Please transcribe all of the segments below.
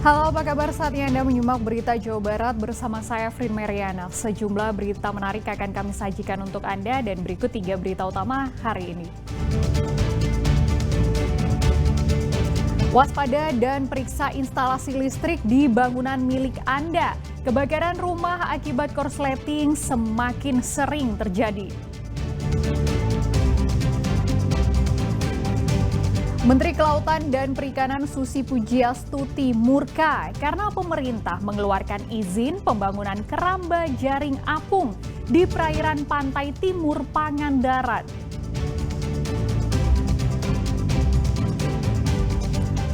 Halo, apa kabar? Saatnya Anda menyimak berita Jawa Barat bersama saya, Frin Meriana. Sejumlah berita menarik akan kami sajikan untuk Anda dan berikut 3 berita utama hari ini. Waspada dan periksa instalasi listrik di bangunan milik Anda. Kebakaran rumah akibat korsleting semakin sering terjadi. Menteri Kelautan dan Perikanan Susi Pujiastuti murka karena pemerintah mengeluarkan izin pembangunan keramba jaring apung di perairan pantai timur Pangandaran.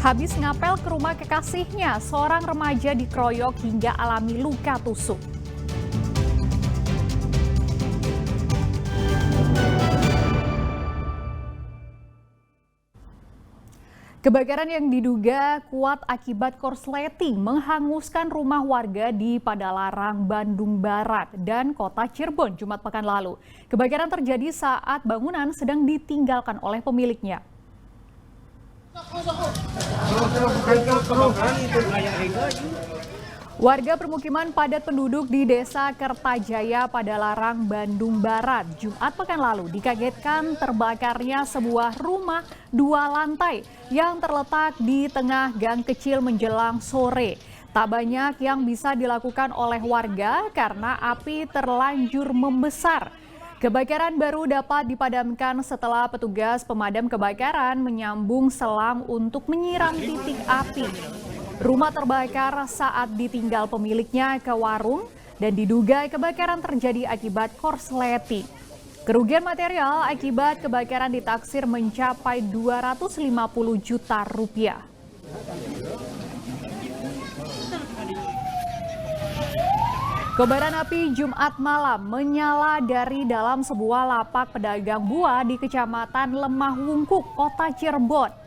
Habis ngapel ke rumah kekasihnya, seorang remaja dikeroyok hingga alami luka tusuk. Kebakaran yang diduga kuat akibat korsleting menghanguskan rumah warga di Padalarang, Bandung Barat dan Kota Cirebon Jumat pekan lalu. Kebakaran terjadi saat bangunan sedang ditinggalkan oleh pemiliknya. Warga permukiman padat penduduk di Desa Kertajaya, Padalarang, Bandung Barat, Jumat pekan lalu dikagetkan terbakarnya sebuah rumah 2 lantai yang terletak di tengah gang kecil menjelang sore. Tak banyak yang bisa dilakukan oleh warga karena api terlanjur membesar. Kebakaran baru dapat dipadamkan setelah petugas pemadam kebakaran menyambung selang untuk menyiram titik api. Rumah terbakar saat ditinggal pemiliknya ke warung dan diduga kebakaran terjadi akibat korsleting. Kerugian material akibat kebakaran ditaksir mencapai 250 juta rupiah. Kobaran api Jumat malam menyala dari dalam sebuah lapak pedagang buah di Kecamatan Lemah Wungkuk, Kota Cirebon.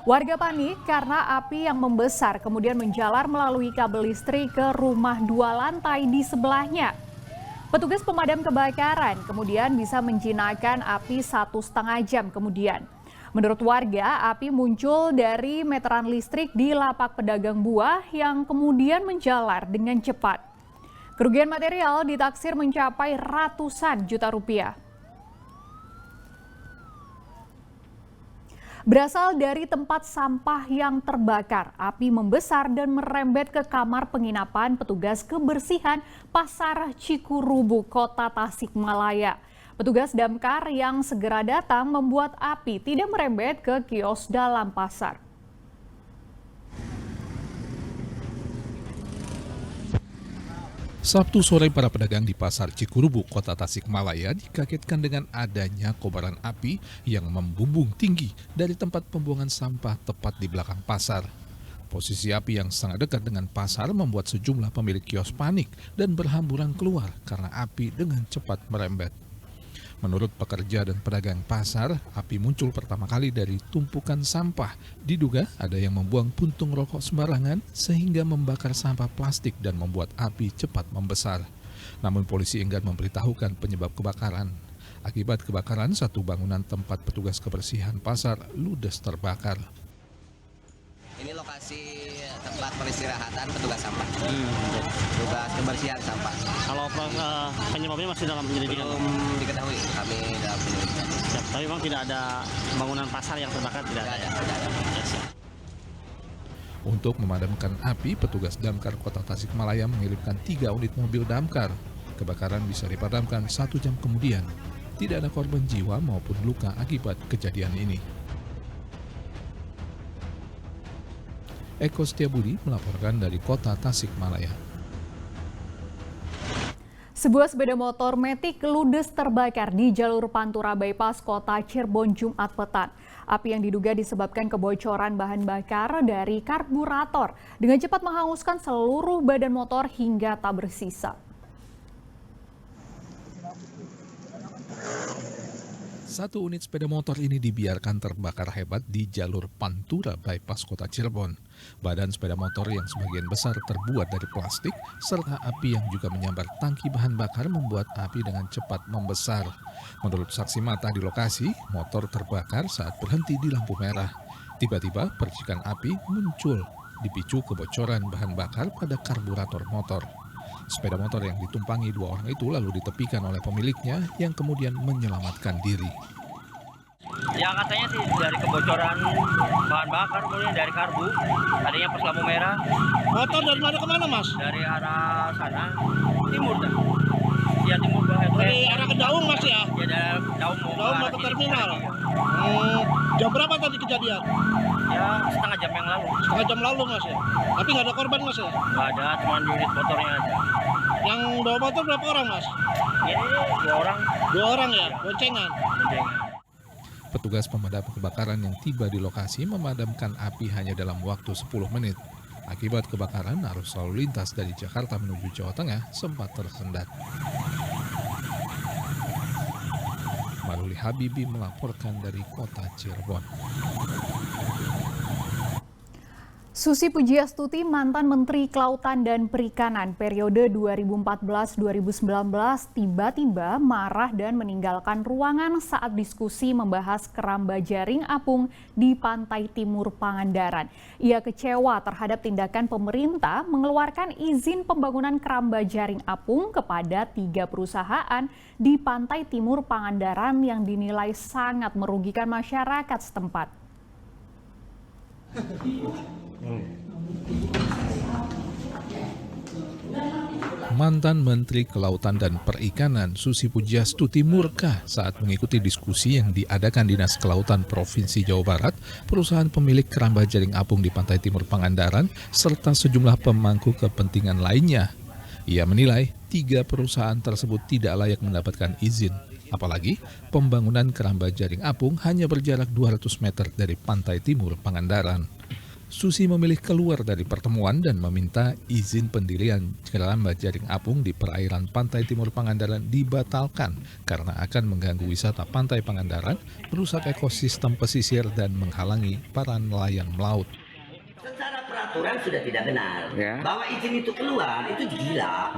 Warga panik karena api yang membesar kemudian menjalar melalui kabel listrik ke rumah 2 lantai di sebelahnya. Petugas pemadam kebakaran kemudian bisa menjinakkan api 1,5 jam kemudian. Menurut warga, api muncul dari meteran listrik di lapak pedagang buah yang kemudian menjalar dengan cepat. Kerugian material ditaksir mencapai ratusan juta rupiah. Berasal dari tempat sampah yang terbakar, api membesar dan merembet ke kamar penginapan petugas kebersihan Pasar Cikurubu, Kota Tasikmalaya. Petugas damkar yang segera datang membuat api tidak merembet ke kios dalam pasar. Sabtu sore para pedagang di Pasar Cikurubu, Kota Tasikmalaya dikagetkan dengan adanya kobaran api yang membumbung tinggi dari tempat pembuangan sampah tepat di belakang pasar. Posisi api yang sangat dekat dengan pasar membuat sejumlah pemilik kios panik dan berhamburan keluar karena api dengan cepat merembet. Menurut pekerja dan pedagang pasar, api muncul pertama kali dari tumpukan sampah. Diduga ada yang membuang puntung rokok sembarangan sehingga membakar sampah plastik dan membuat api cepat membesar. Namun polisi enggan memberitahukan penyebab kebakaran. Akibat kebakaran, satu bangunan tempat petugas kebersihan pasar ludes terbakar. Ini lokasi tempat peristirahatan petugas sampah. Petugas kebersihan sampah. Kalau penyebabnya masih dalam penyelidikan? Belum diketahui, kami dalam penyelidikan. Tapi memang tidak ada bangunan pasar yang terbakar? Tidak ada. Untuk memadamkan api, petugas damkar Kota Tasikmalaya mengirimkan 3 unit mobil damkar. Kebakaran bisa dipadamkan 1 jam kemudian. Tidak ada korban jiwa maupun luka akibat kejadian ini. Eko Setiabudi melaporkan dari Kota Tasikmalaya. Sebuah sepeda motor Matic ludes terbakar di jalur Pantura Bypass Kota Cirebon Jumat petang. Api yang diduga disebabkan kebocoran bahan bakar dari karburator dengan cepat menghanguskan seluruh badan motor hingga tak bersisa. Satu unit sepeda motor ini dibiarkan terbakar hebat di jalur Pantura Bypass Kota Cirebon. Badan sepeda motor yang sebagian besar terbuat dari plastik, serta api yang juga menyambar tangki bahan bakar membuat api dengan cepat membesar. Menurut saksi mata di lokasi, motor terbakar saat berhenti di lampu merah. Tiba-tiba percikan api muncul dipicu kebocoran bahan bakar pada karburator motor. Sepeda motor yang ditumpangi 2 orang itu lalu ditepikan oleh pemiliknya yang kemudian menyelamatkan diri. Ya katanya sih dari kebocoran bahan bakar, kemudian dari karbu, tadinya pas lampu merah. Motor dari mana ke mana, Mas? Dari arah sana, timur dah. Ya timur ke Dari arah ke Daung, Mas ya? Ya dari Daung Daung mau ke terminal. Jam berapa tadi kejadian? Ya setengah jam yang lalu. Setengah jam lalu, Mas ya? Tapi nggak ada korban, Mas ya? Nggak ada, cuma unit motornya aja. Yang bawa motor berapa orang, Mas? Ini 2 orang. 2 orang ya? Boncengan? Petugas pemadam kebakaran yang tiba di lokasi memadamkan api hanya dalam waktu 10 menit. Akibat kebakaran, arus lalu lintas dari Jakarta menuju Jawa Tengah sempat tersendat. Maruli Habibi melaporkan dari kota Cirebon. Susi Pujiastuti, mantan Menteri Kelautan dan Perikanan periode 2014-2019, tiba-tiba marah dan meninggalkan ruangan saat diskusi membahas keramba jaring apung di pantai timur Pangandaran. Ia kecewa terhadap tindakan pemerintah mengeluarkan izin pembangunan keramba jaring apung kepada 3 perusahaan di pantai timur Pangandaran yang dinilai sangat merugikan masyarakat setempat. Mantan Menteri Kelautan dan Perikanan Susi Pujiastuti murka saat mengikuti diskusi yang diadakan Dinas Kelautan Provinsi Jawa Barat, perusahaan pemilik keramba jaring apung di Pantai Timur Pangandaran, serta sejumlah pemangku kepentingan lainnya. Ia menilai 3 perusahaan tersebut tidak layak mendapatkan izin. Apalagi pembangunan keramba jaring apung hanya berjarak 200 meter dari Pantai Timur Pangandaran. Susi memilih keluar dari pertemuan dan meminta izin pendirian keramba jaring apung di perairan Pantai Timur Pangandaran dibatalkan karena akan mengganggu wisata Pantai Pangandaran, merusak ekosistem pesisir dan menghalangi para nelayan melaut. Secara peraturan sudah tidak benar. Ya. Bahwa izin itu keluar, itu gila.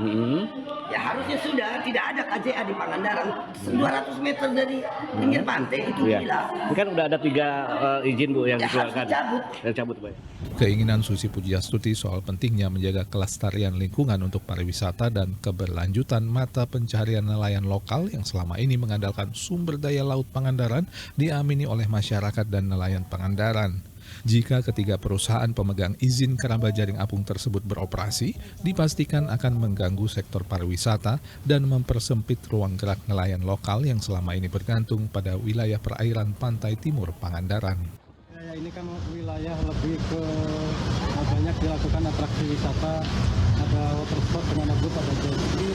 Ya harusnya sudah tidak ada KJA di Pangandaran 200 meter dari pinggir pantai, itu gila. Ini kan udah ada 3 izin Bu yang Ya harus dikeluarkan. dicabut. Yang cabut Pak. Keinginan Susi Pujiastuti soal pentingnya menjaga kelestarian lingkungan untuk pariwisata dan keberlanjutan mata pencaharian nelayan lokal yang selama ini mengandalkan sumber daya laut Pangandaran diamini oleh masyarakat dan nelayan Pangandaran. Jika ketiga perusahaan pemegang izin keramba jaring apung tersebut beroperasi, dipastikan akan mengganggu sektor pariwisata dan mempersempit ruang gerak nelayan lokal yang selama ini bergantung pada wilayah perairan Pantai Timur Pangandaran. Ya, ini kan wilayah lebih ke banyak dilakukan atraksi wisata, ada water sport dengan boat, ada jet ski,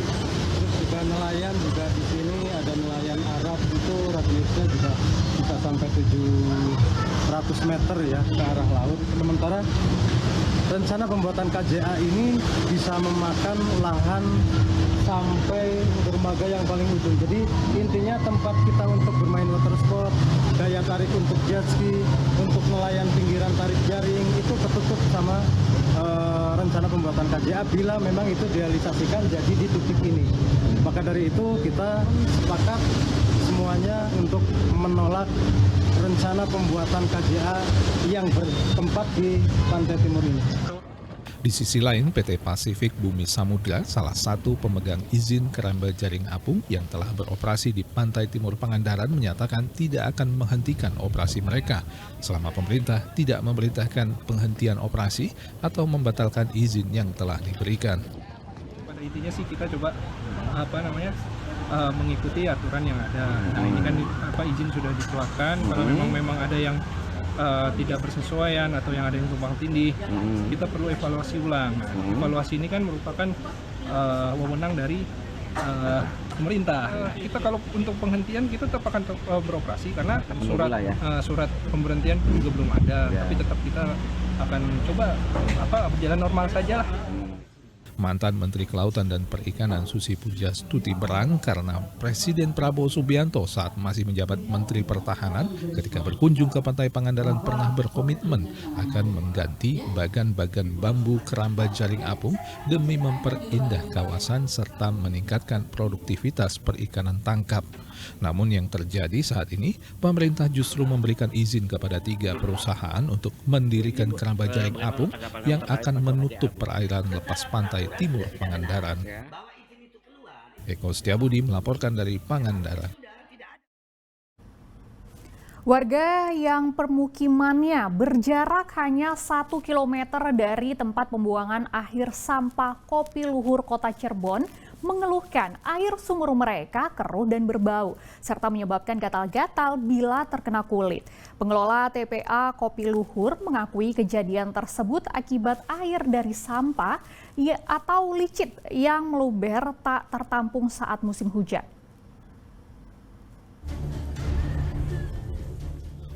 terus juga nelayan juga di sini ada nelayan Arab, itu radiusnya juga bisa sampai 700 meter ya ke arah laut. Sementara rencana pembuatan KJA ini bisa memakan lahan sampai dermaga yang paling ujung. Jadi intinya tempat kita untuk bermain water sport, daya tarik untuk jet ski, untuk nelayan pinggiran tarik jaring itu ketutup sama rencana pembuatan KJA bila memang itu direalisasikan jadi di titik ini. Maka dari itu kita sepakat semuanya untuk menolak rencana pembuatan KJA yang bertempat di Pantai Timur ini. Di sisi lain, PT Pasifik Bumi Samudra, salah satu pemegang izin keramba jaring apung yang telah beroperasi di Pantai Timur Pangandaran, menyatakan tidak akan menghentikan operasi mereka selama pemerintah tidak memerintahkan penghentian operasi atau membatalkan izin yang telah diberikan. Pada intinya sih kita coba mengikuti aturan yang ada. Nah ini kan izin sudah dikeluarkan, kalau memang ada yang tidak bersesuaian atau yang ada yang tumpang tindih, kita perlu evaluasi ulang. Nah, evaluasi ini kan merupakan wewenang dari pemerintah. Kita kalau untuk penghentian kita tetap akan beroperasi karena surat pemberhentian juga belum ada, tapi tetap kita akan coba berjalan normal saja lah. Mantan Menteri Kelautan dan Perikanan Susi Pujastuti berang karena Presiden Prabowo Subianto saat masih menjabat Menteri Pertahanan ketika berkunjung ke Pantai Pangandaran pernah berkomitmen akan mengganti bagan-bagan bambu keramba jaring apung demi memperindah kawasan serta meningkatkan produktivitas perikanan tangkap. Namun yang terjadi saat ini, pemerintah justru memberikan izin kepada 3 perusahaan untuk mendirikan keramba jaring apung yang akan menutup perairan lepas pantai timur Pangandaran. Eko Setiabudi melaporkan dari Pangandaran. Warga yang permukimannya berjarak hanya 1 km dari tempat pembuangan akhir sampah Kopi Luhur Kota Cirebon mengeluhkan air sumur mereka keruh dan berbau, serta menyebabkan gatal-gatal bila terkena kulit. Pengelola TPA Kopi Luhur mengakui kejadian tersebut akibat air dari sampah atau licit yang meluber tak tertampung saat musim hujan.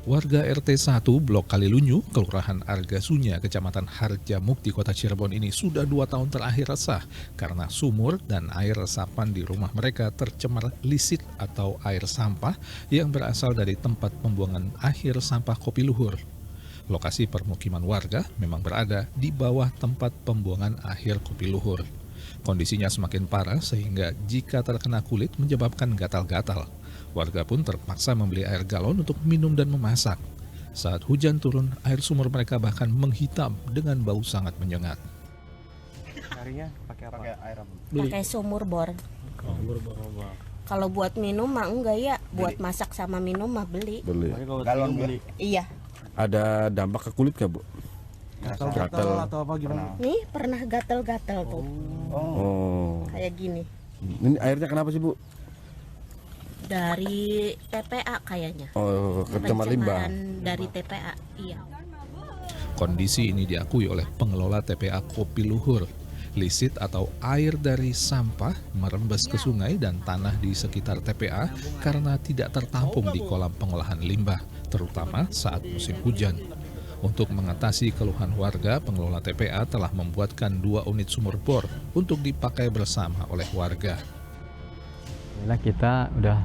Warga RT 1 Blok Kalilunyu, Kelurahan Argasunya, Kecamatan Harjamukti, Kota Cirebon ini sudah 2 tahun terakhir resah karena sumur dan air resapan di rumah mereka tercemar lisit atau air sampah yang berasal dari tempat pembuangan akhir sampah Kopi Luhur. Lokasi permukiman warga memang berada di bawah tempat pembuangan akhir Kopi Luhur. Kondisinya semakin parah sehingga jika terkena kulit menyebabkan gatal-gatal. Warga pun terpaksa membeli air galon untuk minum dan memasak. Saat hujan turun, air sumur mereka bahkan menghitam dengan bau sangat menyengat. Carinya pakai apa? Pakai air apa? Pakai sumur bor. Kalau buat minum mah enggak ya, buat masak sama minum mah beli. Galon beli. Iya. Ada dampak ke kulit nggak, Bu? Gatal atau apa gimana? Nih pernah gatal-gatal tuh. Oh. Kayak gini. Ini airnya kenapa sih, Bu? Dari TPA kayaknya. Oh, kecemar limbah. Dari TPA, iya. Kondisi ini diakui oleh pengelola TPA Kopi Luhur. Lisit atau air dari sampah merembes ke sungai dan tanah di sekitar TPA karena tidak tertampung di kolam pengolahan limbah, terutama saat musim hujan. Untuk mengatasi keluhan warga, pengelola TPA telah membuatkan 2 unit sumur bor untuk dipakai bersama oleh warga. Kita udah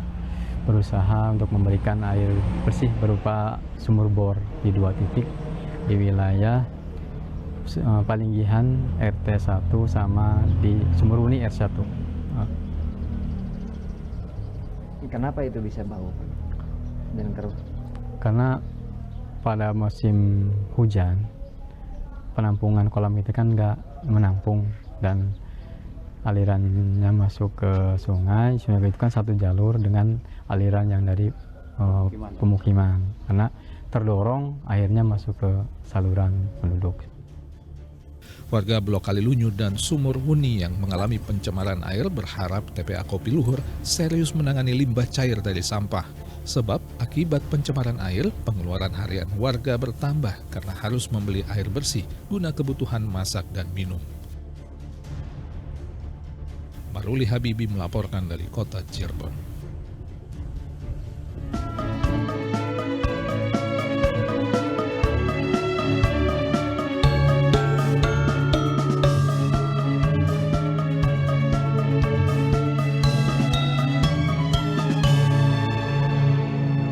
berusaha untuk memberikan air bersih berupa sumur bor di 2 titik di wilayah Palinggihan RT 1 sama di Sumuruni R1. Kenapa itu bisa bau dan keruh? Karena pada musim hujan penampungan kolam itu kan nggak menampung dan alirannya masuk ke sungai. Sungai itu kan satu jalur dengan aliran yang dari pemukiman. Karena terdorong airnya masuk ke saluran penduduk. Warga Blok Kalilunyu dan Sumur Huni yang mengalami pencemaran air berharap TPA Kopi Luhur serius menangani limbah cair dari sampah. Sebab akibat pencemaran air, pengeluaran harian warga bertambah karena harus membeli air bersih guna kebutuhan masak dan minum. Maruli Habibi melaporkan dari Kota Cirebon.